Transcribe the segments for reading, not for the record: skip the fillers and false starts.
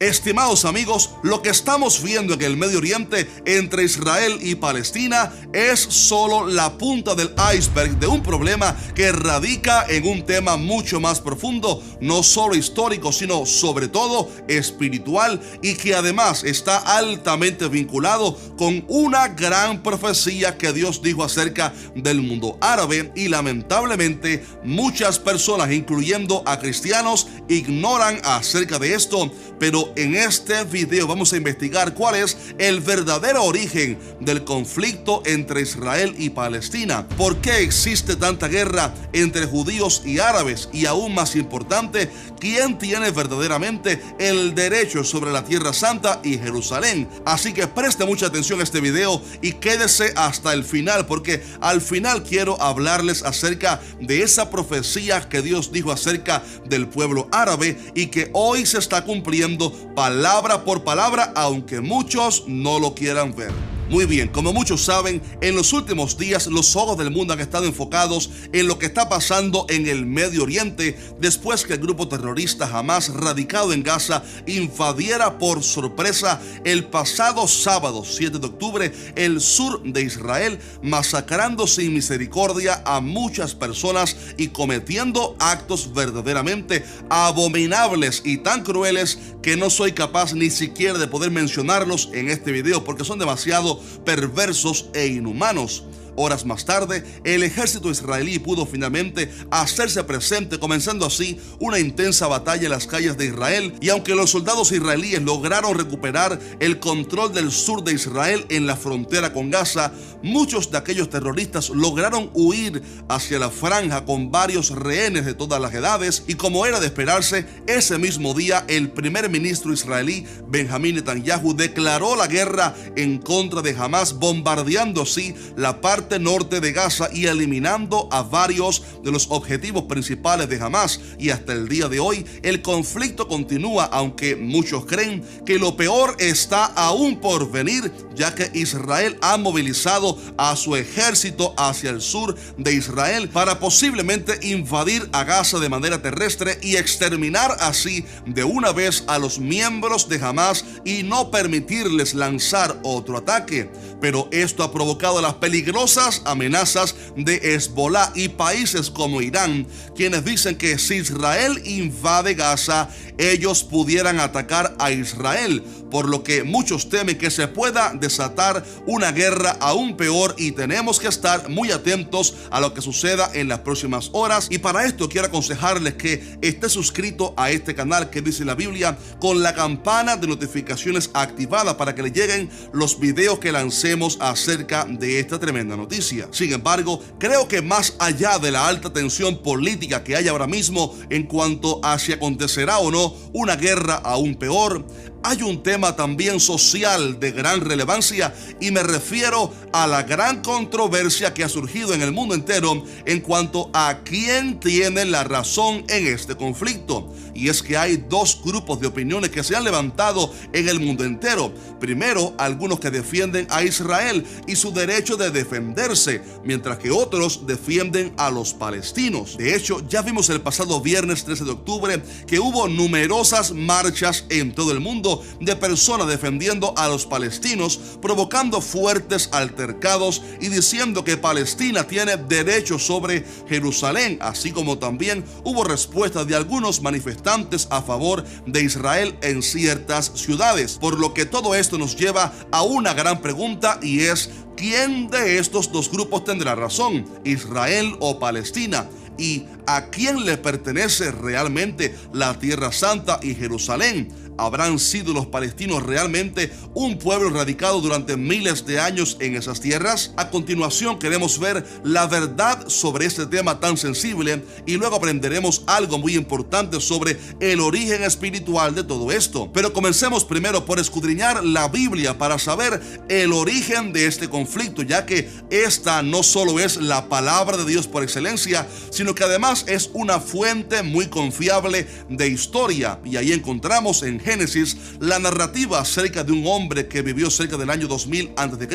Estimados amigos, lo que estamos viendo en el Medio Oriente entre Israel y Palestina es solo la punta del iceberg de un problema que radica en un tema mucho más profundo, no solo histórico, sino sobre todo espiritual, y que además está altamente vinculado con una gran profecía que Dios dijo acerca del mundo árabe, y lamentablemente muchas personas, incluyendo a cristianos, ignoran acerca de esto. Pero en este video vamos a investigar cuál es el verdadero origen del conflicto entre Israel y Palestina. ¿Por qué existe tanta guerra entre judíos y árabes? Y aún más importante, ¿quién tiene verdaderamente el derecho sobre la Tierra Santa y Jerusalén? Así que preste mucha atención a este video y quédese hasta el final, porque al final quiero hablarles acerca de esa profecía que Dios dijo acerca del pueblo árabe y que hoy se está cumpliendo palabra por palabra, aunque muchos no lo quieran ver. Muy bien, como muchos saben, en los últimos días los ojos del mundo han estado enfocados en lo que está pasando en el Medio Oriente después que el grupo terrorista Hamas, radicado en Gaza, invadiera por sorpresa el pasado sábado 7 de octubre el sur de Israel, masacrando sin misericordia a muchas personas y cometiendo actos verdaderamente abominables y tan crueles que no soy capaz ni siquiera de poder mencionarlos en este video porque son demasiado perversos e inhumanos. Horas más tarde, el ejército israelí pudo finalmente hacerse presente, comenzando así una intensa batalla en las calles de Israel. Y aunque los soldados israelíes lograron recuperar el control del sur de Israel en la frontera con Gaza, muchos de aquellos terroristas lograron huir hacia la franja con varios rehenes de todas las edades. Y como era de esperarse, ese mismo día el primer ministro israelí Benjamín Netanyahu declaró la guerra en contra de Hamas, bombardeando así la parte norte de Gaza y eliminando a varios de los objetivos principales de Hamas. Y hasta el día de hoy el conflicto continúa, aunque muchos creen que lo peor está aún por venir, ya que Israel ha movilizado a su ejército hacia el sur de Israel para posiblemente invadir a Gaza de manera terrestre y exterminar así de una vez a los miembros de Hamas y no permitirles lanzar otro ataque. Pero esto ha provocado las peligrosas amenazas de Hezbollah y países como Irán, quienes dicen que si Israel invade Gaza, ellos pudieran atacar a Israel, por lo que muchos temen que se pueda desatar una guerra aún peor, y tenemos que estar muy atentos a lo que suceda en las próximas horas. Y para esto quiero aconsejarles que esté suscrito a este canal que dice la Biblia, con la campana de notificaciones activada para que le lleguen los videos que lancemos acerca de esta tremenda noticia. Sin embargo, creo que más allá de la alta tensión política que hay ahora mismo en cuanto a si acontecerá o no una guerra aún peor, hay un tema también social de gran relevancia, y me refiero a la gran controversia que ha surgido en el mundo entero en cuanto a quién tiene la razón en este conflicto. Y es que hay dos grupos de opiniones que se han levantado en el mundo entero. Primero, algunos que defienden a Israel y su derecho de defenderse, mientras que otros defienden a los palestinos. De hecho, ya vimos el pasado viernes 13 de octubre que hubo numerosas marchas en todo el mundo de personas defendiendo a los palestinos, provocando fuertes altercados y diciendo que Palestina tiene derecho sobre Jerusalén, así como también hubo respuestas de algunos manifestantes a favor de Israel en ciertas ciudades. Por lo que todo esto nos lleva a una gran pregunta, y es: ¿quién de estos dos grupos tendrá razón, Israel o Palestina? ¿Y a quién le pertenece realmente la Tierra Santa y Jerusalén? ¿Habrán sido los palestinos realmente un pueblo radicado durante miles de años en esas tierras? A continuación queremos ver la verdad sobre este tema tan sensible, y luego aprenderemos algo muy importante sobre el origen espiritual de todo esto. Pero comencemos primero por escudriñar la Biblia para saber el origen de este conflicto, ya que esta no solo es la palabra de Dios por excelencia, sino que además es una fuente muy confiable de historia. Y ahí encontramos en Génesis la narrativa acerca de un hombre que vivió cerca del año 2000 a.C.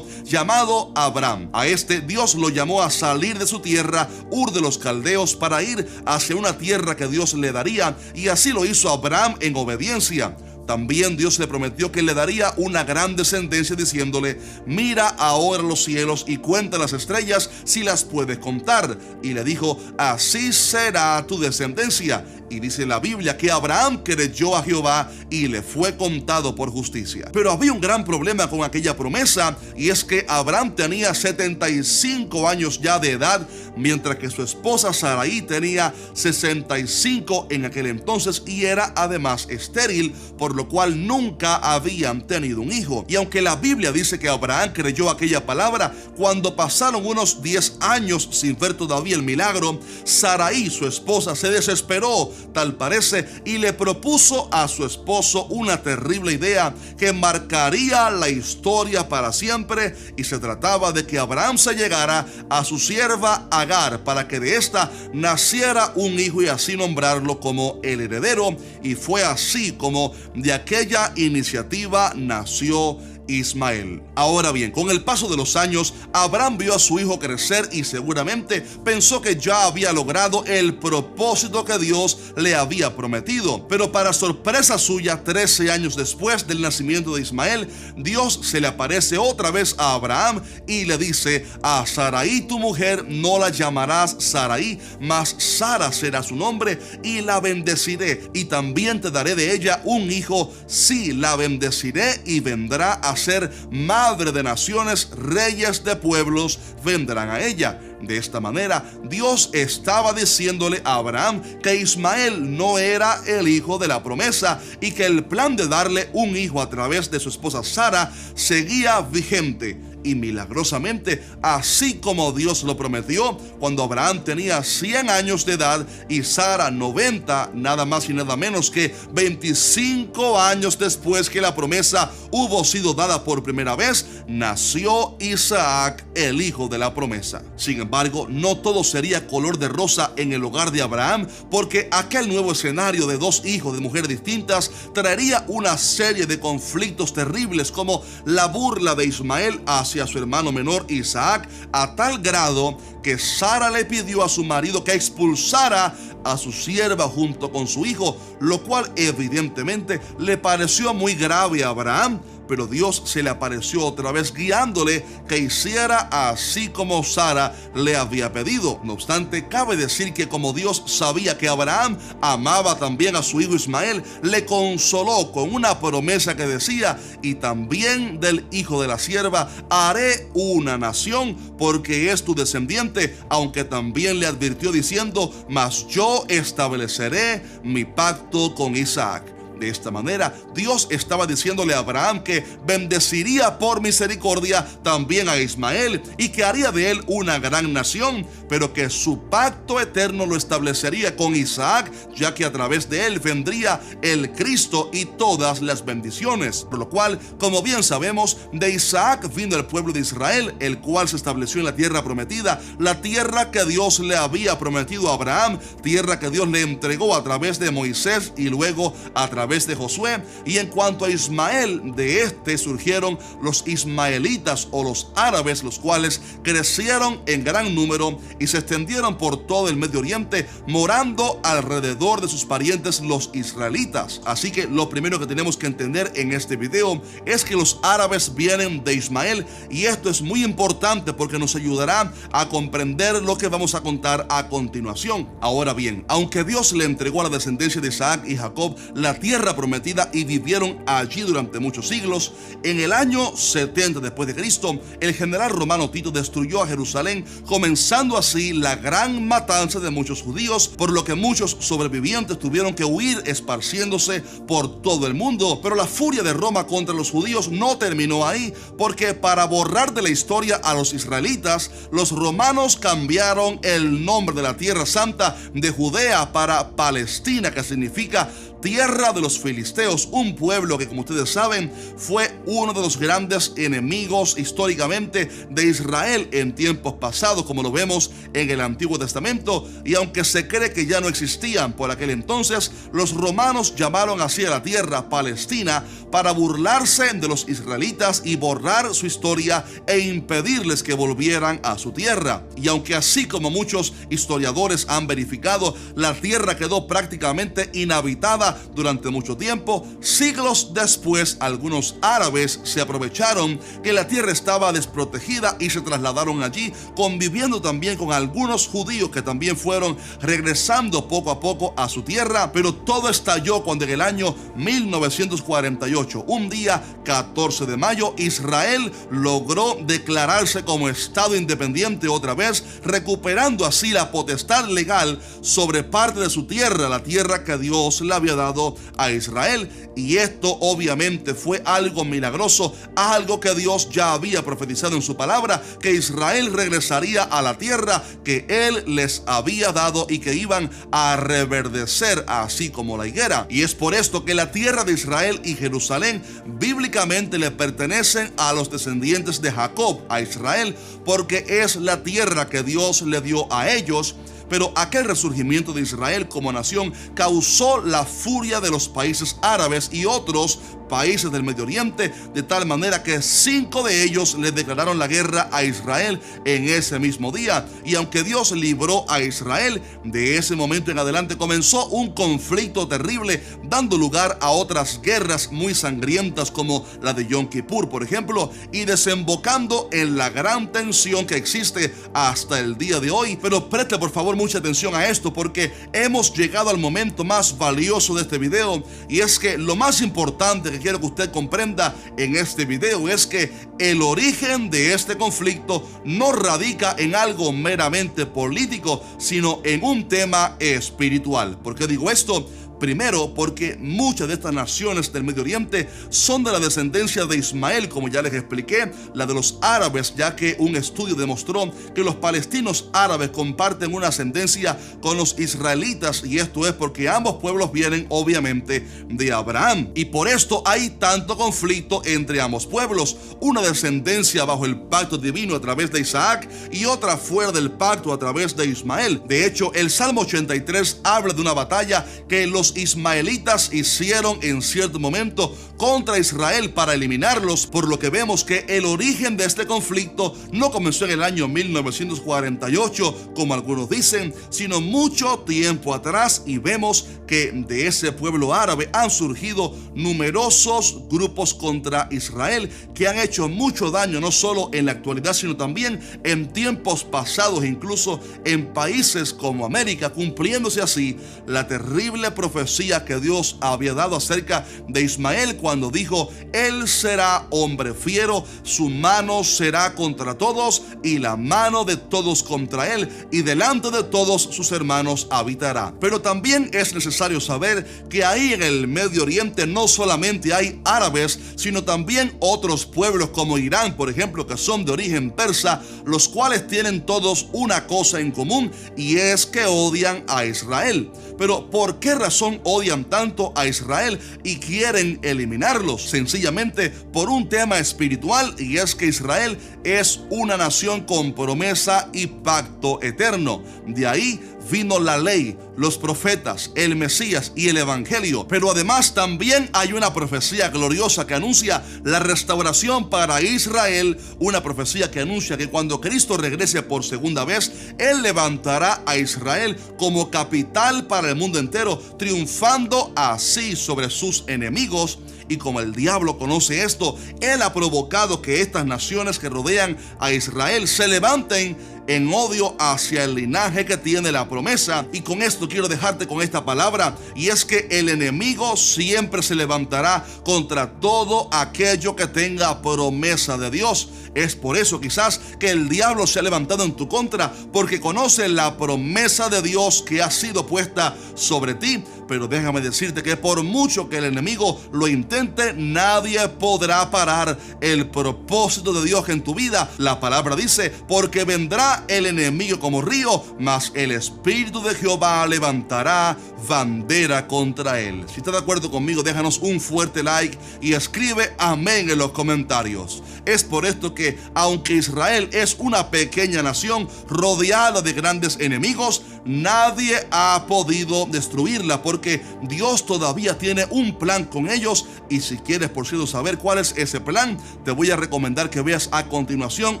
llamado Abraham. A este Dios lo llamó a salir de su tierra, Ur de los Caldeos, para ir hacia una tierra que Dios le daría, y así lo hizo Abraham en obediencia. También Dios le prometió que le daría una gran descendencia, diciéndole: mira ahora los cielos y cuenta las estrellas si las puedes contar. Y le dijo: así será tu descendencia. Y dice la Biblia que Abraham creyó a Jehová y le fue contado por justicia. Pero había un gran problema con aquella promesa, y es que Abraham tenía 75 años ya de edad, mientras que su esposa Sarai tenía 65 en aquel entonces y era además estéril, por lo cual nunca habían tenido un hijo. Y aunque la Biblia dice que Abraham creyó aquella palabra, cuando pasaron unos 10 años sin ver todavía el milagro, Sarai, su esposa, se desesperó, tal parece, y le propuso a su esposo una terrible idea que marcaría la historia para siempre, y se trataba de que Abraham se llegara a su sierva Agar para que de esta naciera un hijo y así nombrarlo como el heredero. Y fue así como de aquella iniciativa nació Ismael. Ahora bien, con el paso de los años, Abraham vio a su hijo crecer y seguramente pensó que ya había logrado el propósito que Dios le había prometido. Pero para sorpresa suya, 13 años después del nacimiento de Ismael, Dios se le aparece otra vez a Abraham y le dice: a Sarai tu mujer no la llamarás Sarai, mas Sara será su nombre, y la bendeciré, y también te daré de ella un hijo. Sí, la bendeciré y vendrá a ser madre de naciones, reyes de pueblos vendrán a ella. De esta manera, Dios estaba diciéndole a Abraham que Ismael no era el hijo de la promesa y que el plan de darle un hijo a través de su esposa Sara seguía vigente. Y milagrosamente, así como Dios lo prometió, cuando Abraham tenía 100 años de edad y Sara 90, nada más y nada menos que 25 años después que la promesa hubo sido dada por primera vez, nació Isaac, el hijo de la promesa. Sin embargo, no todo sería color de rosa en el hogar de Abraham, porque aquel nuevo escenario de dos hijos de mujeres distintas traería una serie de conflictos terribles, como la burla de Ismael hacia su hermano menor Isaac, a tal grado que Sara le pidió a su marido que expulsara a su sierva junto con su hijo, lo cual evidentemente le pareció muy grave a Abraham. Pero Dios se le apareció otra vez guiándole que hiciera así como Sara le había pedido. No obstante, cabe decir que como Dios sabía que Abraham amaba también a su hijo Ismael, le consoló con una promesa que decía: y también del hijo de la sierva haré una nación, porque es tu descendiente, aunque también le advirtió diciendo: mas yo estableceré mi pacto con Isaac. De esta manera, Dios estaba diciéndole a Abraham que bendeciría por misericordia también a Ismael y que haría de él una gran nación, pero que su pacto eterno lo establecería con Isaac, ya que a través de él vendría el Cristo y todas las bendiciones. Por lo cual, como bien sabemos, de Isaac vino el pueblo de Israel, el cual se estableció en la tierra prometida, la tierra que Dios le había prometido a Abraham, tierra que Dios le entregó a través de Moisés y luego a través de Josué. Y en cuanto a Ismael, de este surgieron los ismaelitas o los árabes, los cuales crecieron en gran número y se extendieron por todo el Medio Oriente, morando alrededor de sus parientes los israelitas. Así que lo primero que tenemos que entender en este video es que los árabes vienen de Ismael, y esto es muy importante porque nos ayudará a comprender lo que vamos a contar a continuación. Ahora bien, aunque Dios le entregó a la descendencia de Isaac y Jacob la tierra prometida y vivieron allí durante muchos siglos, en el año 70 después de Cristo, el general romano Tito destruyó a Jerusalén, comenzando así la gran matanza de muchos judíos, por lo que muchos sobrevivientes tuvieron que huir esparciéndose por todo el mundo. Pero la furia de Roma contra los judíos no terminó ahí, porque para borrar de la historia a los israelitas, los romanos cambiaron el nombre de la Tierra Santa de Judea para Palestina, que significa tierra de los filisteos, un pueblo que, como ustedes saben, fue uno de los grandes enemigos históricamente de Israel en tiempos pasados, como lo vemos en el Antiguo Testamento. Y aunque se cree que ya no existían por aquel entonces, los romanos llamaron así a la tierra Palestina para burlarse de los israelitas y borrar su historia e impedirles que volvieran a su tierra. Y aunque así como muchos historiadores han verificado, la tierra quedó prácticamente inhabitada tierra durante mucho tiempo. Siglos después, algunos árabes se aprovecharon que la tierra estaba desprotegida y se trasladaron allí, conviviendo también con algunos judíos que también fueron regresando poco a poco a su tierra. Pero todo estalló cuando en el año 1948, un día 14 de mayo, Israel logró declararse como Estado independiente otra vez, recuperando así la potestad legal sobre parte de su tierra, la tierra que Dios le había dado a Israel. Y esto obviamente fue algo milagroso, algo que Dios ya había profetizado en su palabra, que Israel regresaría a la tierra que Él les había dado y que iban a reverdecer así como la higuera. Y es por esto que la tierra de Israel y Jerusalén bíblicamente le pertenecen a los descendientes de Jacob, a Israel, porque es la tierra que Dios le dio a ellos. Pero aquel resurgimiento de Israel como nación causó la furia de los países árabes y otros países del Medio Oriente, de tal manera que 5 de ellos le declararon la guerra a Israel en ese mismo día. Y aunque Dios libró a Israel, de ese momento en adelante comenzó un conflicto terrible, dando lugar a otras guerras muy sangrientas como la de Yom Kippur, por ejemplo, y desembocando en la gran tensión que existe hasta el día de hoy. Pero preste por favor mucha atención a esto, porque hemos llegado al momento más valioso de este video, y es que lo más importante que quiero que usted comprenda en este video es que el origen de este conflicto no radica en algo meramente político, sino en un tema espiritual. ¿Por qué digo esto? Primero, porque muchas de estas naciones del Medio Oriente son de la descendencia de Ismael, como ya les expliqué, la de los árabes, ya que un estudio demostró que los palestinos árabes comparten una ascendencia con los israelitas, y esto es porque ambos pueblos vienen obviamente de Abraham, y por esto hay tanto conflicto entre ambos pueblos, una descendencia bajo el pacto divino a través de Isaac y otra fuera del pacto a través de Ismael. De hecho, el Salmo 83 habla de una batalla que los ismaelitas hicieron en cierto momento contra Israel para eliminarlos, por lo que vemos que el origen de este conflicto no comenzó en el año 1948, como algunos dicen, sino mucho tiempo atrás, y vemos que de ese pueblo árabe han surgido numerosos grupos contra Israel que han hecho mucho daño, no solo en la actualidad, sino también en tiempos pasados, incluso en países como América, cumpliéndose así la terrible profecía que Dios había dado acerca de Ismael cuando dijo: él será hombre fiero, su mano será contra todos y la mano de todos contra él, y delante de todos sus hermanos habitará. Pero también es necesario saber que ahí en el Medio Oriente no solamente hay árabes, sino también otros pueblos como Irán, por ejemplo, que son de origen persa, los cuales tienen todos una cosa en común, y es que odian a Israel. Pero ¿por qué razón odian tanto a Israel y quieren eliminarlos? Sencillamente por un tema espiritual, y es que Israel es una nación con promesa y pacto eterno. De ahí vino la ley, los profetas, el Mesías y el Evangelio. Pero además también hay una profecía gloriosa que anuncia la restauración para Israel, una profecía que anuncia que cuando Cristo regrese por segunda vez, Él levantará a Israel como capital para el mundo entero, triunfando así sobre sus enemigos. Y como el diablo conoce esto, Él ha provocado que estas naciones que rodean a Israel se levanten en odio hacia el linaje que tiene la promesa. Y con esto quiero dejarte con esta palabra, y es que el enemigo siempre se levantará contra todo aquello que tenga promesa de Dios. Es por eso quizás que el diablo se ha levantado en tu contra, porque conoce la promesa de Dios que ha sido puesta sobre ti. Pero déjame decirte que por mucho que el enemigo lo intente, nadie podrá parar el propósito de Dios en tu vida. La palabra dice: porque vendrá el enemigo como río, mas el Espíritu de Jehová levantará bandera contra él. Si estás de acuerdo conmigo, déjanos un fuerte like y escribe amén en los comentarios. Es por esto que, aunque Israel es una pequeña nación rodeada de grandes enemigos, nadie ha podido destruirla, porque Dios todavía tiene un plan con ellos. Y si quieres, por cierto, saber cuál es ese plan, te voy a recomendar que veas a continuación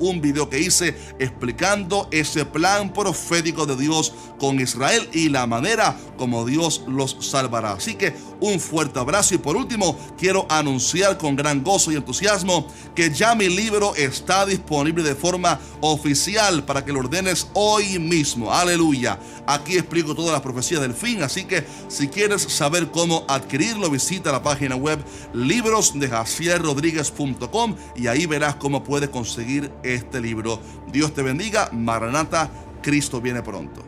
un video que hice explicando ese plan profético de Dios con Israel y la manera como Dios los salvará. Así que un fuerte abrazo y por último quiero anunciar con gran gozo y entusiasmo que ya mi libro está disponible de forma oficial para que lo ordenes hoy mismo. Aleluya. Aquí explico todas las profecías del fin, así que si quieres saber cómo adquirirlo, visita la página web librosdejacierrodriguez.com y ahí verás cómo puedes conseguir este libro. Dios te bendiga. Maranata, Cristo viene pronto.